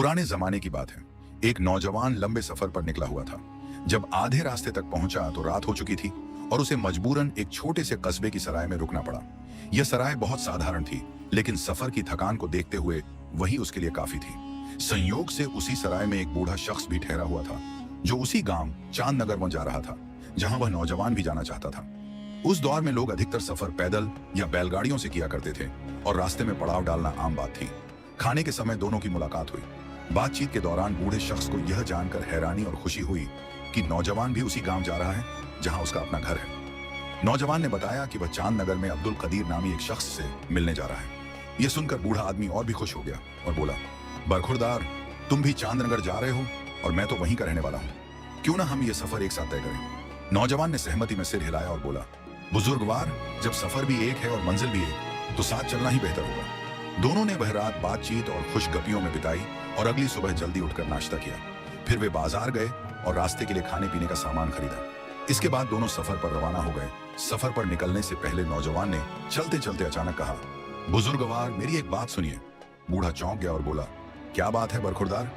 पुराने जमाने की बात है। एक नौजवान लंबे सफर पर निकला हुआ था। जब आधे रास्ते तक पहुंचा तो रात हो चुकी थी और उसे मजबूरन एक छोटे से कस्बे की सराय में रुकना पड़ा। यह सराय बहुत साधारण थी, लेकिन सफर की थकान को देखते हुए वही उसके लिए काफी थी। संयोग से उसी सराय में एक बूढ़ा शख्स भी ठहरा हुआ था, जो उसी गांव चांदनगर में जा रहा था, जहां वह नौजवान भी जाना चाहता था। उस दौर में लोग अधिकतर सफर पैदल या बैलगाड़ियों से किया करते थे और रास्ते में पड़ाव डालना आम बात थी। खाने के समय दोनों की मुलाकात हुई। बातचीत के दौरान बूढ़े शख्स को यह जानकर हैरानी और खुशी हुई कि नौजवान भी उसी गांव जा रहा है जहां उसका अपना घर है। नौजवान ने बताया कि वह चांदनगर में अब्दुल कदीर नामी एक शख्स से मिलने जा रहा है। यह सुनकर बूढ़ा आदमी और भी खुश हो गया और बोला, बरखुरदार, तुम भी चांदनगर जा रहे हो और मैं तो वहीं का रहने वाला हूँ, क्यों ना हम ये सफर एक साथ तय करें। नौजवान ने सहमति में सिर हिलाया और बोला, बुजुर्गवार, जब सफर भी एक है और मंजिल भी एक, तो साथ चलना ही बेहतर होगा। दोनों ने वह रात बातचीत और खुशगपियों में बिताई और अगली सुबह जल्दी उठकर नाश्ता किया। फिर वे बाजार गए और रास्ते के लिए खाने पीने का सामान खरीदा। इसके बाद दोनों सफर पर रवाना हो गए। सफर पर निकलने से पहले नौजवान ने चलते चलते अचानक कहा, बुजुर्गवार, मेरी एक बात सुनिए। बूढ़ा चौंक गया और बोला, क्या बात है बरखुरदार?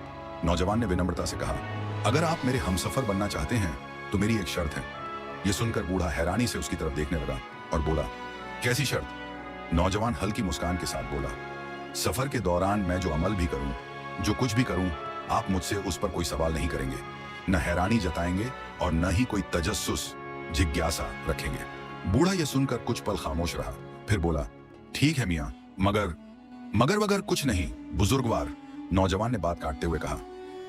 नौजवान ने विनम्रता से कहा, अगर आप मेरे हमसफर बनना चाहते हैं तो मेरी एक शर्त है। यह सुनकर बूढ़ा हैरानी से उसकी तरफ देखने लगा और बोला, कैसी शर्त? नौजवान हल्की मुस्कान के साथ बोला, सफर के दौरान मैं जो अमल भी करूं, जो कुछ भी करूं, आप मुझसे उस पर कोई सवाल नहीं करेंगे, न हैरानी जताएंगे और न ही कोई तजस्सुस जिज्ञासा रखेंगे। बूढ़ा यह सुनकर कुछ पल खामोश रहा, फिर बोला, ठीक है मियां, मगर वगर कुछ नहीं बुजुर्गवार। नौजवान ने बात काटते हुए कहा,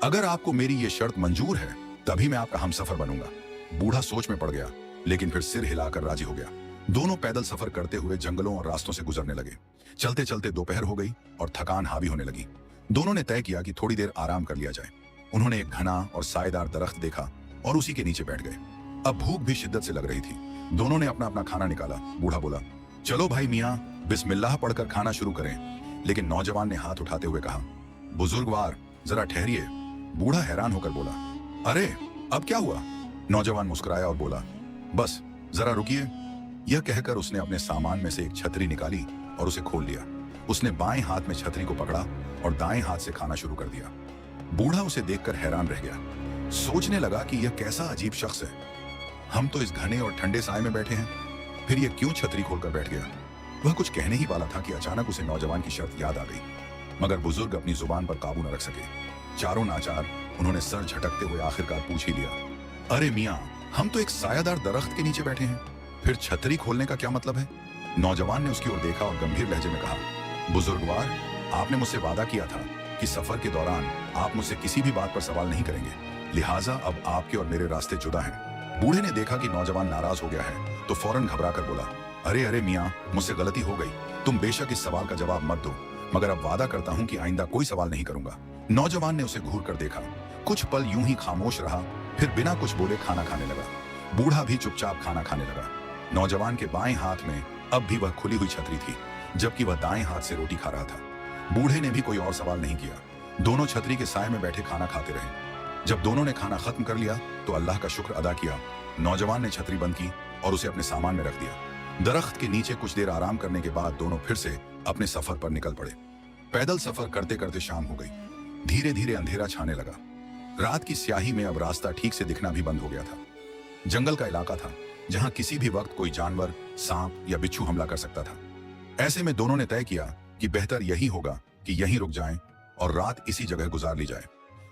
अगर आपको मेरी ये शर्त मंजूर है तभी मैं आपका हमसफर बनूंगा। बूढ़ा सोच में पड़ गया, लेकिन फिर सिर हिलाकर राजी हो गया। दोनों पैदल सफर करते हुए जंगलों और रास्तों से गुजरने लगे। चलते चलते दोपहर हो गई और थकान हावी होने लगी। दोनों ने तय किया कि थोड़ी देर आराम कर लिया जाए। उन्होंने एक घना और सायेदार दरख्त देखा और उसी के नीचे बैठ गए। अब भूख भी शिद्दत से लग रही थी। दोनों ने अपना अपना खाना निकाला। बूढ़ा बोला, चलो भाई मियाँ, बिस्मिल्लाह पढ़कर खाना शुरू करें। लेकिन नौजवान ने हाथ उठाते हुए कहा, बुजुर्गवार, जरा ठहरिए। बूढ़ा हैरान होकर बोला, अरे अब क्या हुआ? नौजवान मुस्कुराया और बोला, बस जरा रुकिए। यह कहकर उसने अपने सामान में से एक छतरी निकाली और उसे खोल लिया। उसने बाएं हाथ में छतरी को पकड़ा और दाएं हाथ से खाना शुरू कर दिया। बूढ़ा उसे देखकर हैरान रह गया। सोचने लगा कि यह कैसा अजीब शख्स है। हम तो इस घने और ठंडे साए में बैठे हैं, फिर यह क्यों छतरी खोलकर बैठ गया? वह कुछ कहने ही वाला था कि अचानक उसे नौजवान की शर्त याद आ गई, मगर बुजुर्ग अपनी जुबान पर काबू न रख सके। चारों नाचार उन्होंने सर झटकते हुए आखिरकार पूछ ही लिया, अरे मियाँ, हम तो एक सायादार दरख्त के नीचे बैठे हैं, फिर छतरी खोलने का क्या मतलब है? नौजवान ने उसकी ओर देखा और गंभीर लहजे में कहा, बुजुर्गवार, आपने मुझसे वादा किया था कि सफर के दौरान आप मुझसे किसी भी बात पर सवाल नहीं करेंगे, लिहाजा अब आपके और मेरे रास्ते जुदा हैं। बूढ़े ने देखा कि नौजवान नाराज हो गया है तो फौरन घबराकर बोला, अरे मियाँ, मुझसे गलती हो गई, तुम बेशक इस सवाल का जवाब मत दो, मगर अब वादा करता हूँ कि आइंदा कोई सवाल नहीं करूंगा। नौजवान ने उसे घूर कर देखा। कुछ पल यूं ही खामोश रहा, फिर बिना कुछ बोले खाना खाने लगा। बूढ़ा भी चुपचाप खाना खाने लगा। नौजवान के बाएं हाथ में अब भी वह खुली हुई छतरी थी, जबकि वह दाएं हाथ से रोटी खा रहा था। बूढ़े ने भी कोई और सवाल नहीं किया। दोनों छतरी के साए में बैठे खाना खाते रहे। जब दोनों ने खाना खत्म कर लिया तो अल्लाह का शुक्र अदा किया। नौजवान ने छतरी बंद की और उसे अपने सामान में रख दिया। दरख्त के नीचे कुछ देर आराम करने के बाद दोनों फिर से अपने सफर पर निकल पड़े। पैदल सफर करते करते शाम हो गई। धीरे धीरे अंधेरा छाने लगा। रात की स्याही में अब रास्ता ठीक से दिखना भी बंद हो गया था। जंगल का इलाका था जहां किसी भी वक्त कोई जानवर, सांप या बिच्छू हमला कर सकता था। ऐसे में दोनों ने तय किया कि बेहतर यही होगा कि यहीं रुक जाएं और रात इसी जगह गुजार ली जाए।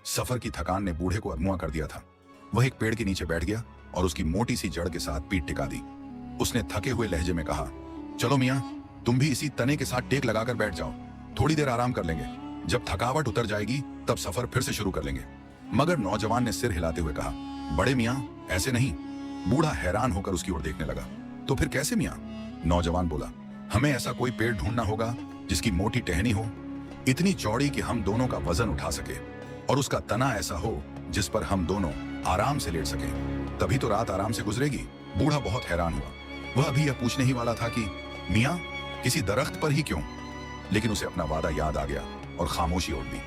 सफर की थकान ने बूढ़े को अधमुआ कर दिया था। वह एक पेड़ के नीचे बैठ गया और उसकी मोटी सी जड़ के साथ पीठ टिका दी। उसने थके हुए लहजे में कहा, चलो मियाँ, तुम भी इसी तने के साथ टेक लगाकर बैठ जाओ, थोड़ी देर आराम कर लेंगे। जब थकावट उतर जाएगी तब सफर फिर से शुरू कर लेंगे। मगर नौजवान ने सिर हिलाते हुए कहा, बड़े मियाँ, ऐसे नहीं। बूढ़ा हैरान होकर उसकी ओर देखने लगा। तो फिर कैसे मियाँ? नौजवान बोला, हमें ऐसा कोई पेड़ ढूंढना होगा जिसकी मोटी टहनी हो, इतनी चौड़ी कि हम दोनों का वजन उठा सके, और उसका तना ऐसा हो जिस पर हम दोनों आराम से लेट सकें। तभी तो रात आराम से गुजरेगी। बूढ़ा बहुत हैरान हुआ। वह अभी यह पूछने ही वाला था कि मियाँ, किसी दरख्त पर ही क्यों? लेकिन उसे अपना वादा याद आ गया और खामोशी ओढ़ ली।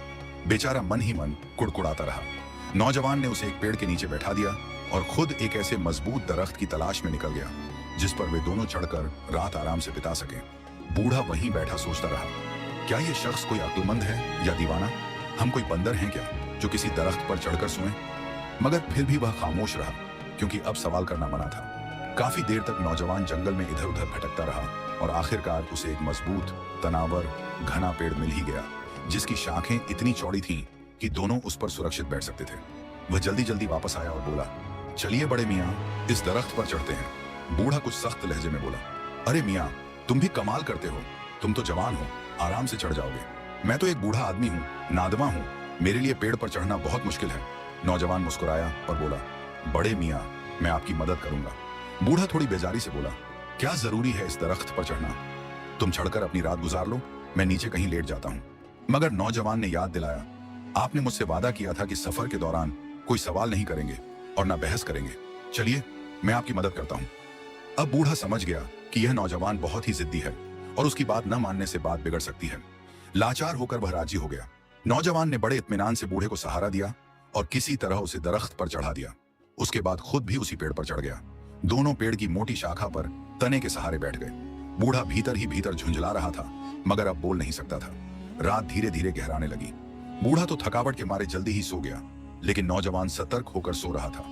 बेचारा मन ही मन कुड़कुड़ाता रहा। नौजवान ने उसे एक पेड़ के नीचे बैठा दिया और खुद एक ऐसे मजबूत दरख्त की तलाश में निकल गया जिस पर वे दोनों चढ़कर रात आराम से बिता सके। बूढ़ा वहीं बैठा सोचता रहा, क्या यह शख्स कोई अक्लमंद है या दीवाना? हम कोई बंदर हैं क्या जो किसी दरख्त पर चढ़कर सोएं? मगर फिर भी वह खामोश रहा, क्योंकि अब सवाल करना मना था। काफी देर तक नौजवान जंगल में इधर उधर भटकता रहा और आखिरकार उसे एक मजबूत, तनावर, घना पेड़ मिल ही गया, जिसकी शाखें इतनी चौड़ी थीं कि दोनों उस पर सुरक्षित बैठ सकते थे। वह जल्दी जल्दी वापस आया और बोला, चलिए बड़े मियाँ, इस दरख्त पर चढ़ते हैं। बूढ़ा कुछ सख्त लहजे में बोला, अरे मियाँ, तुम भी कमाल करते हो, तुम तो जवान हो, आराम से चढ़ जाओगे। मैं तो एक बूढ़ा आदमी हूँ, नादवा हूँ, मेरे लिए पेड़ पर चढ़ना बहुत मुश्किल है। नौजवान मुस्कुराया और बोला, बड़े मियाँ, मैं आपकी मदद करूंगा। बूढ़ा थोड़ी बेजारी से बोला, क्या जरूरी है इस दरख्त पर चढ़ना? तुम चढ़कर अपनी रात गुजार लो, मैं नीचे कहीं लेट जाता हूँ। मगर नौजवान ने याद दिलाया, आपने मुझसे वादा किया था कि सफर के दौरान कोई सवाल नहीं करेंगे और ना बहस करेंगे। चलिए, मैं आपकी मदद करता हूँ। अब बूढ़ा समझ गया कि यह नौजवान बहुत ही जिद्दी है और उसकी बात न मानने से बात बिगड़ सकती है। लाचार होकर वह राजी हो गया। नौजवान ने बड़े इत्मीनान से बूढ़े को सहारा दिया और किसी तरह उसे दरख्त पर चढ़ा दिया। उसके बाद खुद भी उसी पेड़ पर चढ़ गया। दोनों पेड़ की मोटी शाखा पर तने के सहारे बैठ गए। बूढ़ा भीतर ही भीतर झुंझला रहा था, मगर अब बोल नहीं सकता था। रात धीरे धीरे गहराने लगी। बूढ़ा तो थकावट के मारे जल्दी ही सो गया, लेकिन नौजवान सतर्क होकर सो रहा था।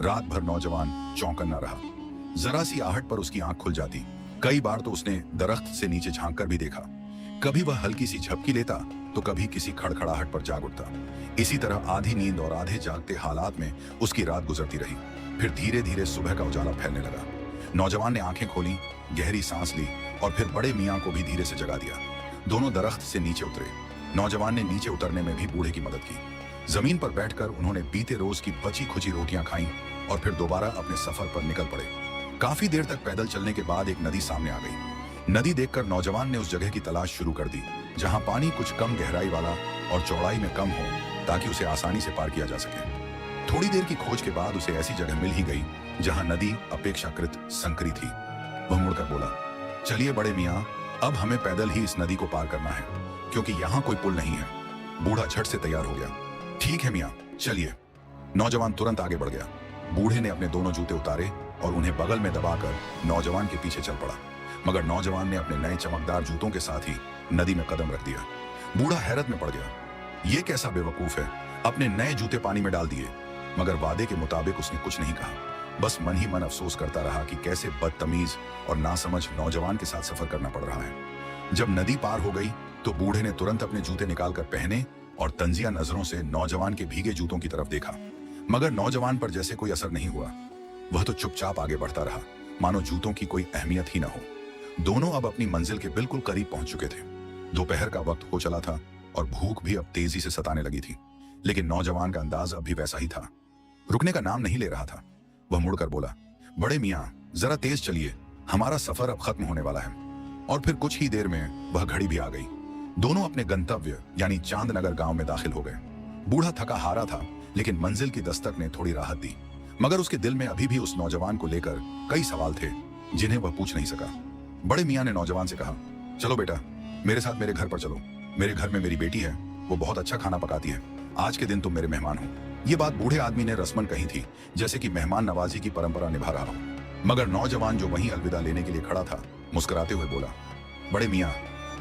रात भर नौजवान चौंकन्ना रहा। जरा सी आहट पर उसकी आंख खुल जाती। कई बार तो उसने दरख्त से नीचे झांक कर भी देखा। कभी वह हल्की सी झपकी लेता तो कभी किसी खड़खड़ाहट पर जाग उठता। इसी तरह आधी नींद और आधे जागते हालात में उसकी रात गुजरती रही। फिर धीरे धीरे सुबह का उजाला फैलने लगा। नौजवान ने आंखें खोली, गहरी सांस ली और फिर बड़े मियाँ को भी धीरे से जगा दिया। दोनों दरख्त से नीचे उतरे। नौजवान ने नीचे उतरने में भी बूढ़े की मदद की। जमीन पर बैठकर उन्होंने बीते रोज की बची खुची रोटियां खाईं और फिर दोबारा अपने सफर पर निकल पड़े। काफी देर तक पैदल चलने के बाद एक नदी सामने आ गई। नदी देखकर नौजवान ने उस जगह की तलाश शुरू कर दी जहां पानी कुछ कम गहराई वाला और चौड़ाई में कम हो, ताकि उसे आसानी से पार किया जा सके। थोड़ी देर की खोज के बाद उसे ऐसी जगह मिल ही गई जहां नदी अपेक्षाकृत संकरी थी। वह मुड़कर बोला, चलिए बड़े मियाँ, अब हमें पैदल ही इस नदी को पार करना है, क्योंकि यहाँ कोई पुल नहीं है। बूढ़ा झट से तैयार हो गया। ठीक है मियाँ, चलिए। नौजवान तुरंत आगे बढ़ गया। बूढ़े ने अपने दोनों जूते उतारे और उन्हें बगल में दबाकर नौजवान के पीछे चल पड़ा। मगर नौजवान ने अपने नए चमकदार जूतों के साथ ही नदी में कदम रख दिया। बूढ़ा हैरत में पड़ गया। ये कैसा बेवकूफ है, अपने नए जूते पानी में डाल दिए। मगर वादे के मुताबिक उसने कुछ नहीं कहा, बस मन ही मन अफसोस करता रहा कि कैसे बदतमीज और नासमझ नौजवान के साथ सफर करना पड़ रहा है। जब नदी पार हो गई तो बूढ़े ने तुरंत अपने जूते निकालकर पहने और तंजिया नजरों से नौजवान के भीगे जूतों की तरफ देखा। मगर नौजवान पर जैसे कोई असर नहीं हुआ। वह तो चुपचाप आगे बढ़ता रहा, मानो जूतों की कोई अहमियत ही न हो। दोनों अब अपनी मंजिल के बिल्कुल करीब पहुंच चुके थे। दोपहर का वक्त हो चला था और भूख भी अब तेजी से सताने लगी थी, लेकिन नौजवान का अंदाज अब भी वैसा ही था। रुकने का नाम नहीं ले रहा था। वह मुड़कर बोला, बड़े मियाँ, जरा तेज चलिए, हमारा सफर अब खत्म होने वाला है। और फिर कुछ ही देर में वह घड़ी भी आ गई। दोनों अपने गंतव्य यानी चांदनगर गांव में दाखिल हो गए। बूढ़ा थका हारा था, लेकिन मंजिल की दस्तक ने थोड़ी राहत दी। मगर उसके दिल में अभी भी उस नौजवान को लेकर कई सवाल थे जिन्हें वह पूछ नहीं सका। बड़े मियाँ ने नौजवान से कहा, चलो बेटा, मेरे साथ मेरे घर पर चलो। मेरे घर में मेरी बेटी है, वो बहुत अच्छा खाना पकाती है। आज के दिन तुम मेरे मेहमान हो। ये बात बूढ़े आदमी ने रस्मन कही थी, जैसे कि मेहमान नवाजी की परंपरा निभा रहा हो। मगर नौजवान जो वहीं अलविदा लेने के लिए खड़ा था, मुस्कुराते हुए बोला, बड़े मियाँ,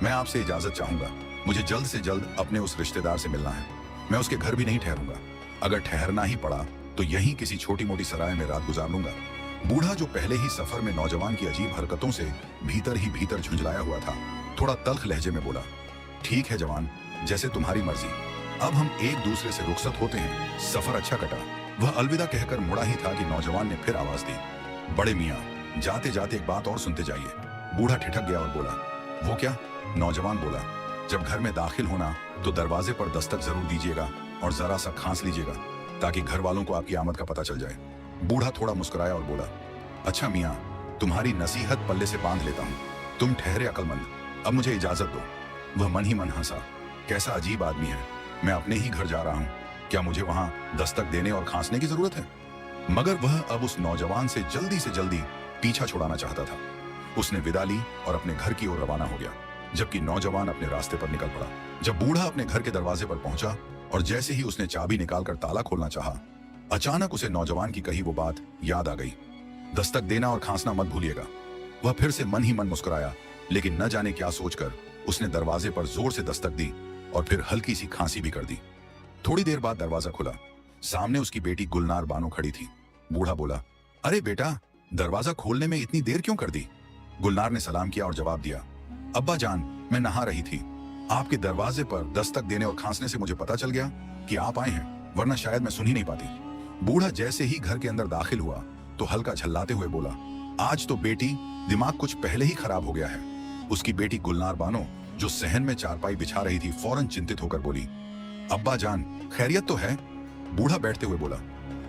मैं आपसे इजाजत चाहूंगा। मुझे जल्द से जल्द अपने उस रिश्तेदार से मिलना है। मैं उसके घर भी नहीं ठहरूंगा। अगर ठहरना ही पड़ा तो यहीं किसी छोटी मोटी सराय में रात गुजार लूंगा। बूढ़ा, जो पहले ही सफर में नौजवान की अजीब हरकतों से भीतर ही भीतर झुंझलाया हुआ था, थोड़ा तल्ख लहजे में बोला, ठीक है जवान, जैसे तुम्हारी मर्जी। अब हम एक दूसरे से रुखसत होते हैं। सफर अच्छा कटा। वह अलविदा कहकर मुड़ा ही था कि नौजवान ने फिर आवाज दी, बड़े मियाँ, जाते जाते एक बात और सुनते जाइए। बूढ़ा ठिठक गया और बोला, वो क्या? नौजवान बोला, जब घर में दाखिल होना तो दरवाजे पर दस्तक जरूर दीजिएगा और जरा सा खांस लीजिएगा, ताकि घर वालों को आपकी आमद का पता चल जाए। बूढ़ा थोड़ा मुस्कुराया और बोला, अच्छा मियाँ, तुम्हारी नसीहत पल्ले से बांध लेता हूँ। तुम ठहरे अक्लमंद, अब मुझे इजाजत दो। वह मन ही मन हंसा। कैसा अजीब आदमी है, मैं अपने ही घर जा रहा हूँ, क्या मुझे वहां दस्तक देने और खांसने की जरूरत है? मगर वह अब उस नौजवान से जल्दी पीछा छुड़ाना चाहता था। उसने विदा ली और अपने घर की ओर रवाना हो गया, जबकि नौजवान अपने रास्ते पर निकल पड़ा। जब बूढ़ा अपने घर के दरवाजे पर पहुंचा और जैसे ही उसने चाबी निकालकर ताला खोलना चाहा, अचानक उसे नौजवान की कही वो बात याद आ गई, दस्तक देना और खांसना मत भूलिएगा। वह फिर से मन ही मन मुस्कुराया, लेकिन न जाने क्या सोचकर उसने दरवाजे पर जोर से दस्तक दी और फिर हल्की सी खांसी भी कर दी। थोड़ी देर बाद दरवाजा खुला। सामने उसकी बेटी गुलनार बानो खड़ी थी। बूढ़ा बोला, अरे बेटा, दरवाजा खोलने में इतनी देर क्यों कर दी? गुलनार ने सलाम किया और जवाब दिया, अब्बा जान, मैं नहा रही थी। आपके दरवाजे पर दस्तक देने और खांसने से मुझे पता चल गया कि आप आए हैं, वरना शायद मैं सुन ही नहीं पाती। बूढ़ा जैसे ही घर के अंदर दाखिल हुआ तो हल्का झल्लाते हुए बोला, आज तो बेटी दिमाग कुछ पहले ही खराब हो गया है। उसकी बेटी गुलनार बानो, जो सहन में चारपाई बिछा रही थी, फौरन चिंतित होकर बोली, अब्बा जान, खैरियत तो है? बूढ़ा बैठते हुए बोला,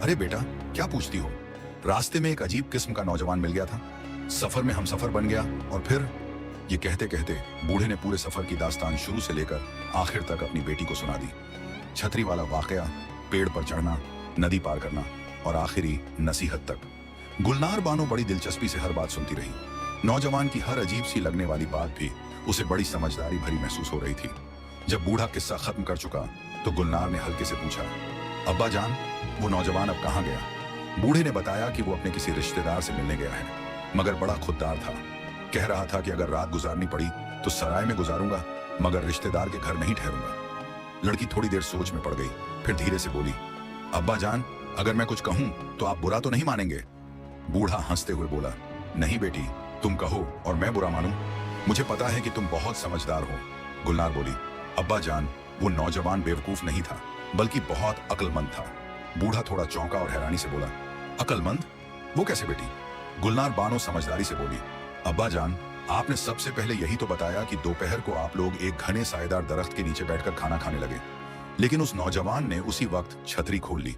अरे बेटा, क्या पूछती हो? रास्ते में एक अजीब किस्म का नौजवान मिल गया था, सफर में हम सफर बन गया, और फिर। ये कहते कहते बूढ़े ने पूरे सफर की दास्तान शुरू से लेकर आखिर तक अपनी बेटी को सुना दी। छतरी वाला वाकया, पेड़ पर चढ़ना, नदी पार करना और आखिरी नसीहत तक। गुलनार बानो बड़ी दिलचस्पी से हर बात सुनती रही। नौजवान की हर अजीब सी लगने वाली बात भी उसे बड़ी समझदारी भरी महसूस हो रही थी। जब बूढ़ा किस्सा खत्म कर चुका तो गुलनार ने हल्के से पूछा, अब्बा जान, वो नौजवान अब कहाँ गया? बूढ़े ने बताया कि वो अपने किसी रिश्तेदार से मिलने गया है, मगर बड़ा खुददार था। कह रहा था कि अगर रात गुजारनी पड़ी तो सराय में गुजारूंगा, मगर रिश्तेदार के घर नहीं ठहरूंगा। लड़की थोड़ी देर सोच में पड़ गई, फिर धीरे से बोली, अब्बा जान, अगर मैं कुछ कहूं तो आप बुरा तो नहीं मानेंगे? बूढ़ा हंसते हुए बोला, नहीं बेटी, तुम कहो और मैं बुरा मानूं? मुझे पता है कि तुम बहुत समझदार हो। गुलनार बोली, अब्बा जान, वो नौजवान बेवकूफ नहीं था, बल्कि बहुत अक्लमंद था। बूढ़ा थोड़ा चौंका और हैरानी से बोला, अक्लमंद? वो कैसे बेटी? गुलनार बानो समझदारी से बोली, अब्बा जान, आपने सबसे पहले यही तो बताया कि दोपहर को आप लोग एक घने सायेदार दरख्त के नीचे बैठकर खाना खाने लगे, लेकिन उस नौजवान ने उसी वक्त छतरी खोल ली।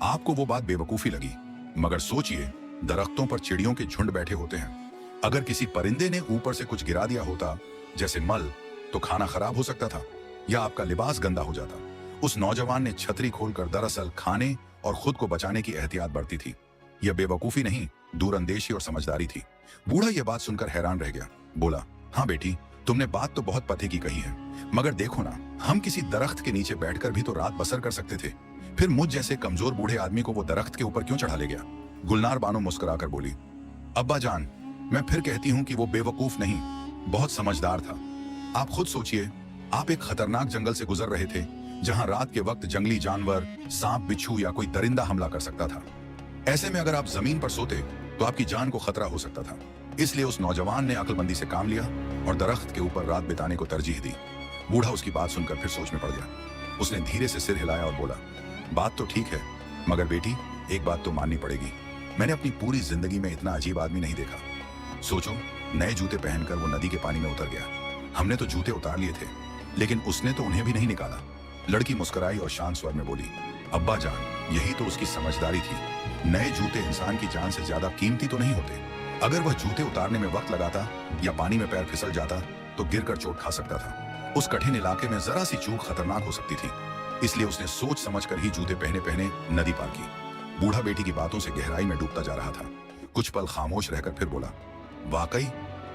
आपको वो बात बेवकूफी लगी, मगर सोचिए, दरख्तों पर चिड़ियों के झुंड बैठे होते हैं। अगर किसी परिंदे ने ऊपर से कुछ गिरा दिया होता, जैसे मल, तो खाना खराब हो सकता था या आपका लिबास गंदा हो जाता। उस नौजवान ने छतरी खोलकर दरअसल खाने और खुद को बचाने की एहतियात बरती थी। यह बेवकूफी नहीं, दूरंदेशी और समझदारी थी। बूढ़ा यह बात सुनकर हैरान रह गया। बोला, हाँ बेटी, तुमने बात तो बहुत पते की कही है, मगर देखो ना, हम किसी दरख्त के नीचे बैठकर भी तो रात बसर कर सकते थे। फिर मुझ जैसे कमजोर बूढ़े आदमी को वो दरख्त के ऊपर क्यों चढ़ा ले गया? गुलनार बानो मुस्कुराकर बोली, अब्बा जान, मैं फिर कहती हूँ कि वो बेवकूफ नहीं, बहुत समझदार था। आप खुद सोचिए, आप एक खतरनाक जंगल से गुजर रहे थे, जहां रात के वक्त जंगली जानवर, सांप, बिच्छू या कोई दरिंदा हमला कर सकता था। ऐसे में अगर आप जमीन पर सोते तो आपकी जान को खतरा हो सकता था। इसलिए उस नौजवान ने अक्लमंदी से काम लिया और दरख्त के ऊपर रात बिताने को तरजीह दी। बूढ़ा उसकी बात सुनकर फिर सोच में पड़ गया। उसने धीरे से सिर हिलाया और बोला, बात तो ठीक है, मगर बेटी, एक बात तो माननी पड़ेगी, मैंने अपनी पूरी जिंदगी में इतना अजीब आदमी नहीं देखा। सोचो, नए जूते पहनकर वो नदी के पानी में उतर गया। हमने तो जूते उतार लिए थे, लेकिन उसने तो उन्हें भी नहीं निकाला। लड़की मुस्कुराई और शांत स्वर में बोली, अब्बा जान, यही तो उसकी समझदारी थी। नए जूते इंसान की जान से ज्यादा कीमती तो नहीं होते। अगर वह जूते उतारने में वक्त लगाता या पानी में पैर फिसल जाता तो गिरकर चोट खा सकता था। उस कठिन इलाके में जरा सी चूक खतरनाक हो सकती थी, इसलिए उसने सोच समझकर ही जूते पहने पहने नदी पार की। बूढ़ा बेटी की बातों से गहराई में डूबता जा रहा था। कुछ पल खामोश रहकर फिर बोला, वाकई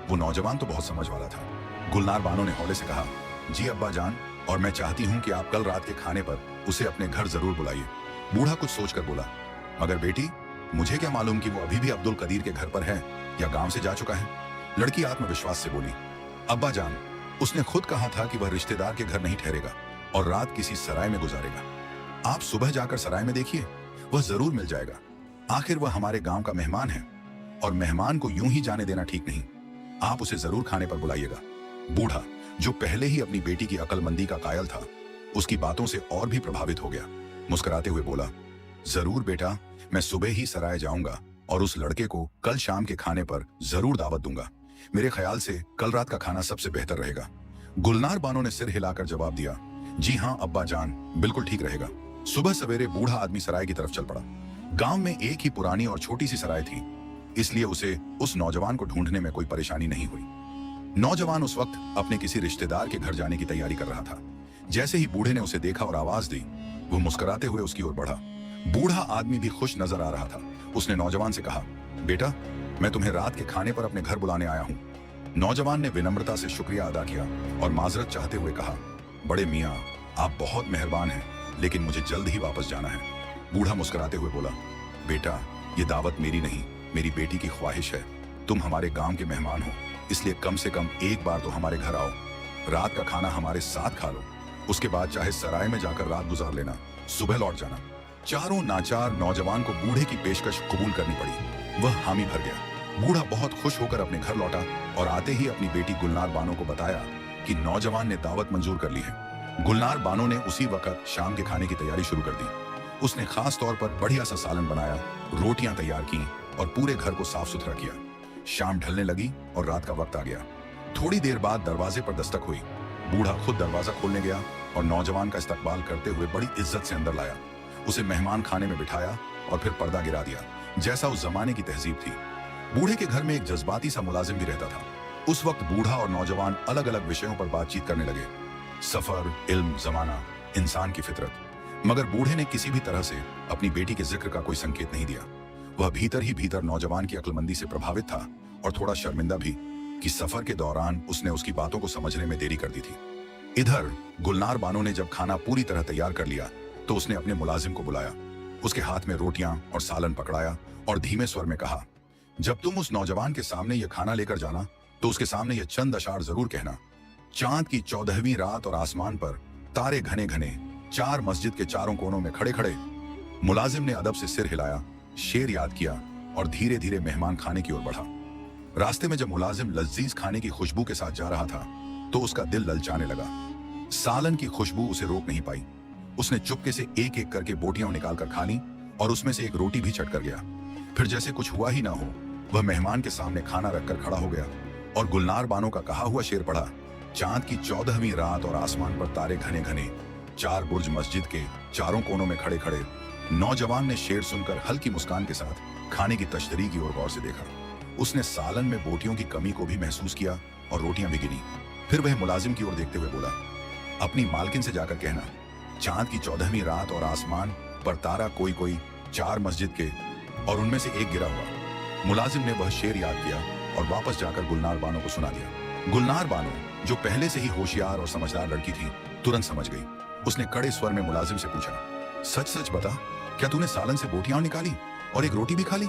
वो नौजवान तो बहुत समझ वाला था। गुलनार बानो ने हौले से कहा, जी अब्बा जान, और मैं चाहती हूँ कि आप कल रात के खाने पर उसे अपने घर जरूर बुलाइए। बूढ़ा कुछ सोचकर बोला, मगर बेटी, मुझे क्या मालूम कि वो अभी भी अब्दुल कदीर के घर पर है या गांव से जा चुका है? लड़की आत्मविश्वास से बोली, अब्बा जान, उसने खुद कहा था कि वह रिश्तेदार के घर नहीं ठहरेगा और रात किसी सराय में गुजारेगा। आप सुबह जाकर सराय में देखिए, वह जरूर मिल जाएगा। आखिर वह हमारे गांव का मेहमान है, और मेहमान को यूं ही जाने देना ठीक नहीं। आप उसे जरूर खाने पर बुलाइएगा। बूढ़ा, जो पहले ही अपनी बेटी की अक्लमंदी का कायल था, उसकी बातों से और भी प्रभावित हो गया। मुस्कुराते हुए बोला, जरूर बेटा, मैं सुबह ही सराय जाऊंगा और उस लड़के को कल शाम के खाने पर जरूर दावत दूंगा। मेरे ख्याल से कल रात का खाना सबसे बेहतर रहेगा। गुलनार बानो ने सिर हिलाकर जवाब दिया, जी हाँ अब्बा जान, बिल्कुल ठीक रहेगा। सुबह सवेरे बूढ़ा आदमी सराय की तरफ चल पड़ा। गांव में एक ही पुरानी और छोटी सी सराय थी, इसलिए उसे उस नौजवान को ढूंढने में कोई परेशानी नहीं हुई। नौजवान उस वक्त अपने किसी रिश्तेदार के घर जाने की तैयारी कर रहा था। जैसे ही बूढ़े ने उसे देखा और आवाज दी, वो मुस्कुराते हुए उसकी ओर बढ़ा। बूढ़ा आदमी भी खुश नजर आ रहा था। उसने नौजवान से कहा, बेटा, मैं तुम्हें रात के खाने पर अपने घर बुलाने आया हूँ। नौजवान ने विनम्रता से शुक्रिया अदा किया और माजरत चाहते हुए कहा, बड़े मियाँ, आप बहुत मेहरबान हैं, लेकिन मुझे जल्द ही वापस जाना है। बूढ़ा मुस्कुराते हुए बोला, बेटा, ये दावत मेरी नहीं, मेरी बेटी की ख्वाहिश है। तुम हमारे गांव के मेहमान हो, इसलिए कम से कम एक बार तो हमारे घर आओ। रात का खाना हमारे साथ खा लो। उसके बाद चाहे सराय में जाकर रात गुजार लेना, सुबह लौट जाना। चारों नाचार नौजवान को बूढ़े की पेशकश कबूल करनी पड़ी। वह हामी भर गया। बूढ़ा बहुत खुश होकर अपने घर लौटा और आते ही अपनी बेटी गुलनार बानो को बताया कि नौजवान ने दावत मंजूर कर ली है। गुलनार बानो ने उसी वक्त शाम के खाने की तैयारी शुरू कर दी। उसने खास तौर पर बढ़िया सा सालन बनाया, रोटियां तैयार की और पूरे घर को साफ सुथरा किया। शाम ढलने लगी और रात का वक्त आ गया। थोड़ी देर बाद दरवाजे पर दस्तक हुई। बूढ़ा खुद दरवाजा खोलने गया और नौजवान का इस्तकबाल करते हुए बड़ी इज्जत से अंदर लाया। उसे मेहमान खाने में बिठाया और फिर पर्दा गिरा दिया, जैसा उस जमाने की तहजीब थी। बूढ़े के घर में एक जज्बाती सा मुलाजिम भी रहता था। उस वक्त बूढ़ा और नौजवान अलग अलग विषयों पर बातचीत करने लगे, सफर, इल्म, जमाना, इंसान की फितरत। मगर बूढ़े ने किसी भी तरह से अपनी बेटी के जिक्र का कोई संकेत नहीं दिया। वह भीतर ही भीतर नौजवान की अक्लमंदी से प्रभावित था और थोड़ा शर्मिंदा भी कि सफर के दौरान उसने उसकी बातों को समझने में देरी कर दी थी। इधर गुलनार बानो ने जब खाना पूरी तरह तैयार कर लिया तो उसने अपने मुलाजिम को बुलाया, उसके हाथ में रोटियां और सालन पकड़ाया और धीमे स्वर में कहा, जब तुम उस नौजवान के सामने यह खाना लेकर जाना तो उसके सामने यह चंद अशार जरूर कहना। चांद की 14वीं रात और आसमान पर तारे घने घने, चार मस्जिद के चारों कोनों में खड़े खड़े। मुलाजिम ने अदब से सिर हिलाया, शेर याद किया और धीरे धीरे मेहमान खाने की ओर बढ़ा। रास्ते में जब मुलाजिम लजीज खाने की खुशबू के साथ जा रहा था तो उसका दिल ललचाने लगा। सालन की खुशबू उसे रोक नहीं पाई। उसने चुपके से एक एक करके बोटियां निकालकर खा ली और उसमें से एक रोटी भी चट कर गया। फिर जैसे कुछ हुआ ही ना हो, वह मेहमान के सामने खाना रखकर खड़ा हो गया और गुलनार बानो का कहा हुआ शेर पढ़ा। चांद की 14वीं रात और आसमान पर तारे घने घने, चार बुर्ज मस्जिद के चारों कोनों में खड़े खड़े। नौजवान ने शेर सुनकर हल्की मुस्कान के साथ खाने की तश्तरी की ओर गौर से देखा। उसने सालन में बोटियों की कमी को भी महसूस किया और रोटियां भी गिनी। फिर वह मुलाजिम की ओर देखते हुए बोला, अपनी मालकिन से जाकर कहना, चांद की 14वीं रात और आसमान पर तारा कोई कोई, चार मस्जिद के और उनमें से एक गिरा हुआ। मुलाजिम ने वह शेर याद किया और वापस जाकर गुलनार बानो को सुना दिया। गुलनार बानो, जो पहले से ही होशियार और समझदार लड़की थी, तुरंत समझ गई। उसने कड़े स्वर में मुलाजिम से पूछा, सच सच बता, क्या तूने सालन से बोटियां निकाली और एक रोटी भी खा ली?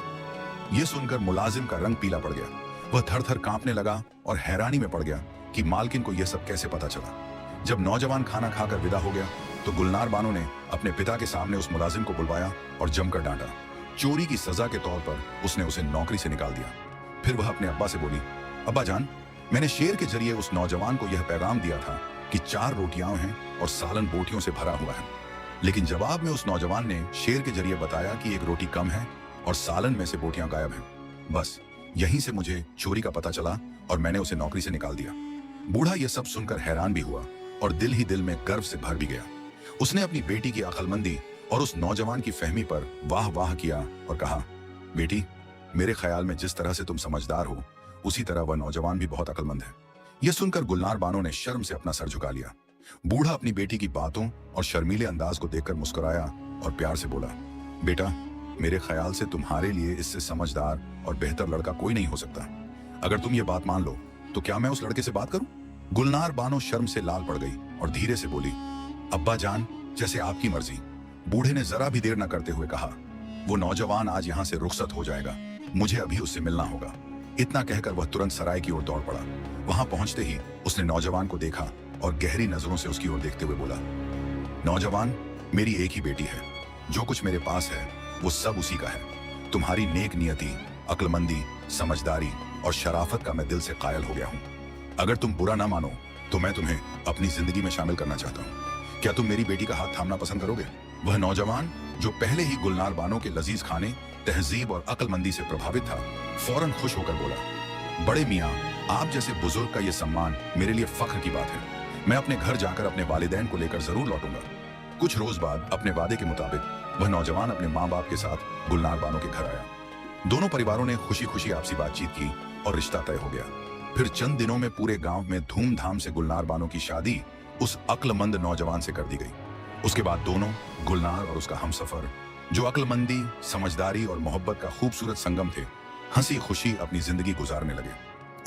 यह सुनकर मुलाजिम का रंग पीला पड़ गया। वह थर थर कांपने लगा और हैरानी में पड़ गया कि मालकिन को यह सब कैसे पता चला। जब नौजवान खाना खाकर विदा हो गया तो गुलनार बानो ने अपने पिता के सामने उस मुलाजिम को बुलवाया और जमकर डांटा। चोरी की सजा के तौर पर उसने उसे नौकरी से निकाल दिया। फिर वह अपने अब्बा से बोली, अब्बा जान, मैंने शेर के जरिए उस नौजवान को यह पैगाम दिया था कि 4 रोटियां हैं और सालन बोटियों से भरा हुआ है, लेकिन जवाब में उस नौजवान ने शेर के जरिए बताया कि एक रोटी कम है और सालन में से बोटियां गायब हैं। बस यहीं से मुझे चोरी का पता चला और मैंने उसे नौकरी से निकाल दिया। बूढ़ा यह सब सुनकर हैरान भी हुआ और दिल ही दिल में गर्व से भर भी गया। उसने अपनी बेटी की अक्लमंदी और उस नौजवान की फहमी पर वाह वाह किया और कहा, बेटी, मेरे ख्याल में जिस तरह से तुम समझदार हो, उसी तरह वह नौजवान भी बहुत अक्लमंद है। यह सुनकर गुलनार बानो ने शर्म से अपना सर झुका लिया। बूढ़ा अपनी बेटी की बातों और शर्मीले अंदाज को देखकर मुस्कुराया और प्यार से बोला, बेटा, मेरे ख्याल से तुम्हारे लिए इससे समझदार और बेहतर लड़का कोई नहीं हो सकता। अगर तुम ये बात मान लो तो क्या मैं उस लड़के से बात करूं? गुलनार बानो शर्म से लाल पड़ गई और धीरे से बोली, अब्बा जान, जैसे आपकी मर्जी। बूढ़े ने जरा भी देर न करते हुए कहा, वो नौजवान आज यहाँ से रुखसत हो जाएगा, मुझे अभी उससे मिलना होगा। इतना कहकर वह तुरंत सराय की ओर दौड़ पड़ा। वहां पहुंचते ही उसने नौजवान को देखा और गहरी नजरों से उसकी ओर देखते हुए बोला, नौजवान, मेरी एक ही बेटी है। जो कुछ मेरे पास है वो सब उसी का है। तुम्हारी नेक नियति, अक्लमंदी, समझदारी और शराफत का मैं दिल से कायल हो गया हूँ। अगर तुम बुरा ना मानो तो मैं तुम्हें अपनी जिंदगी में शामिल करना चाहता हूँ। क्या तुम मेरी बेटी का हाथ थामना पसंद करोगे? वह नौजवान, जो पहले ही गुलनार बानो के लजीज खाने, तहजीब और अक्लमंदी से प्रभावित था, फौरन खुश होकर बोला, बड़े मियाँ, आप जैसे बुजुर्ग का यह सम्मान मेरे लिए फख्र की बात है। मैं अपने घर जाकर अपने वालिदैन को लेकर जरूर लौटूंगा। कुछ रोज बाद अपने वादे के मुताबिक वह नौजवान अपने माँ बाप के साथ गुलनार बानो के घर आया। दोनों परिवारों ने खुशी खुशी आपसी बातचीत की और रिश्ता तय हो गया। फिर चंद दिनों में पूरे गांव में धूमधाम से गुलनार बानो की शादी उस अक्लमंद नौजवान से कर दी गई। उसके बाद दोनों, गुलनार और उसका हमसफर, जो अक्लमंदी, समझदारी और मोहब्बत का खूबसूरत संगम थे, हंसी खुशी अपनी जिंदगी गुजारने लगे।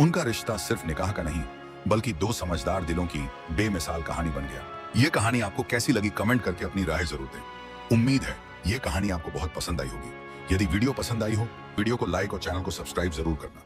उनका रिश्ता सिर्फ निकाह का नहीं, बल्कि 2 समझदार दिलों की बेमिसाल कहानी बन गया। ये कहानी आपको कैसी लगी कमेंट करके अपनी राय जरूर दें। उम्मीद है ये कहानी आपको बहुत पसंद आई होगी। यदि वीडियो पसंद आई हो, वीडियो को लाइक और चैनल को सब्सक्राइब जरूर करना।